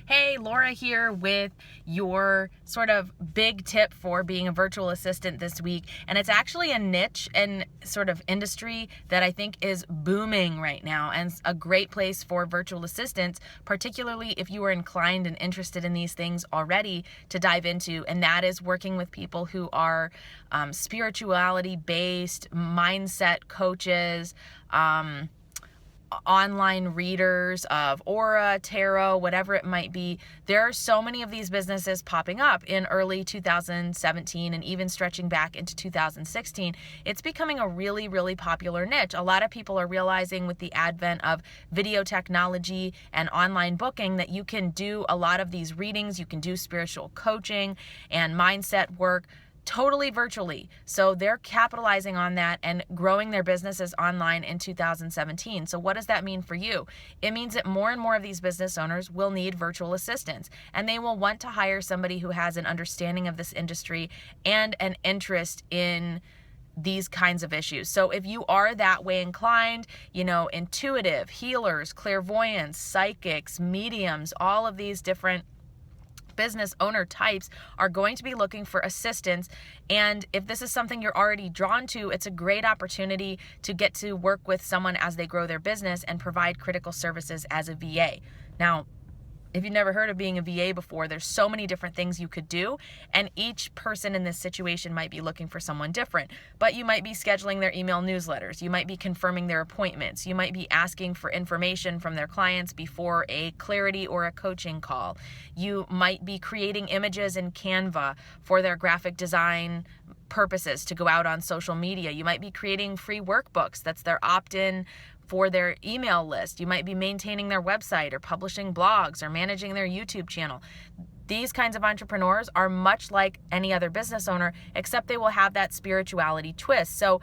Hey, Laura here with your sort of big tip for being a virtual assistant this week. And it's actually a niche and sort of industry that I think is booming right now and a great place for virtual assistants, particularly if you are inclined and interested in these things already, to dive into. And that is working with people who are spirituality-based, mindset coaches, online readers of aura, tarot, whatever it might be. There are so many of these businesses popping up in early 2017 and even stretching back into 2016. It's becoming a really, really popular niche. A lot of people are realizing with the advent of video technology and online booking that you can do a lot of these readings, you can do spiritual coaching and mindset work totally virtually. So they're capitalizing on that and growing their businesses online in 2017. So what does that mean for you? It means that more and more of these business owners will need virtual assistants, and they will want to hire somebody who has an understanding of this industry and an interest in these kinds of issues. So if you are that way inclined, intuitive, healers, clairvoyants, psychics, mediums, all of these different business owner types are going to be looking for assistance. And if this is something you're already drawn to, it's a great opportunity to get to work with someone as they grow their business and provide critical services as a VA. Now, if you've never heard of being a VA before, there's so many different things you could do, and each person in this situation might be looking for someone different. But you might be scheduling their email newsletters, you might be confirming their appointments, you might be asking for information from their clients before a clarity or a coaching call. You might be creating images in Canva for their graphic design purposes to go out on social media. You might be creating free workbooks, that's their opt-in for their email list. You might be maintaining their website or publishing blogs or managing their YouTube channel. These kinds of entrepreneurs are much like any other business owner, except they will have that spirituality twist. So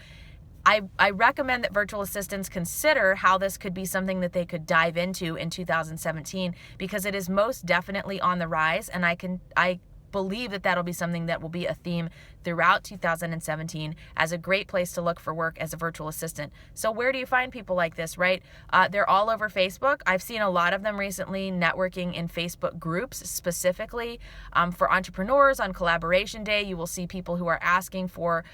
I recommend that virtual assistants consider how this could be something that they could dive into in 2017, because it is most definitely on the rise, and I believe that that'll be something that will be a theme throughout 2017 as a great place to look for work as a virtual assistant. So where do you find people like this, right? They're all over Facebook. I've seen a lot of them recently networking in Facebook groups specifically for entrepreneurs. On Collaboration Day, you will see people who are asking for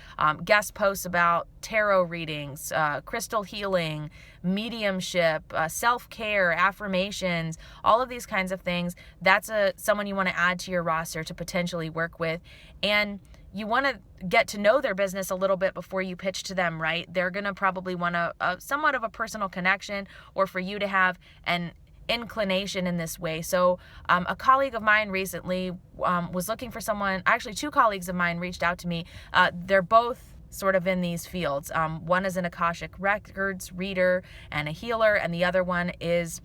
guest posts about tarot readings, crystal healing, mediumship, self-care, affirmations, all of these kinds of things. That's someone you want to add to your roster to potentially work with. And you want to get to know their business a little bit before you pitch to them, right? They're going to probably want somewhat of a personal connection, or for you to have an inclination in this way. So a colleague of mine recently was looking for someone. Actually, two colleagues of mine reached out to me. They're both sort of in these fields. One is an Akashic Records reader and a healer, and the other one is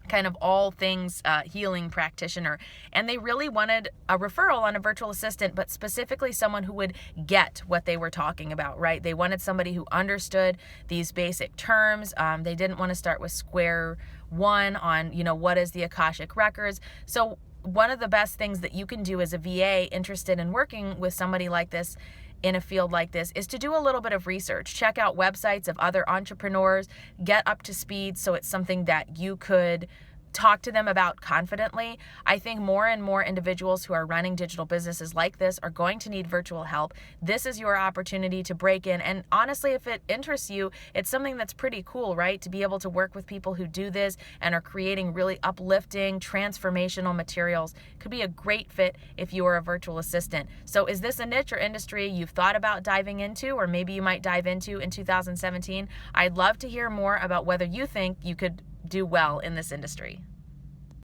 kind of all things healing practitioner. And they really wanted a referral on a virtual assistant, but specifically someone who would get what they were talking about, right? They wanted somebody who understood these basic terms. They didn't want to start with square one on, what is the Akashic Records. So one of the best things that you can do as a VA interested in working with somebody like this in a field like this is to do a little bit of research. Check out websites of other entrepreneurs, get up to speed so it's something that you could talk to them about confidently. I think more and more individuals who are running digital businesses like this are going to need virtual help. This is your opportunity to break in. And honestly, if it interests you, it's something that's pretty cool, right? To be able to work with people who do this and are creating really uplifting, transformational materials. Could be a great fit if you are a virtual assistant. So is this a niche or industry you've thought about diving into, or maybe you might dive into in 2017? I'd love to hear more about whether you think you could do well in this industry.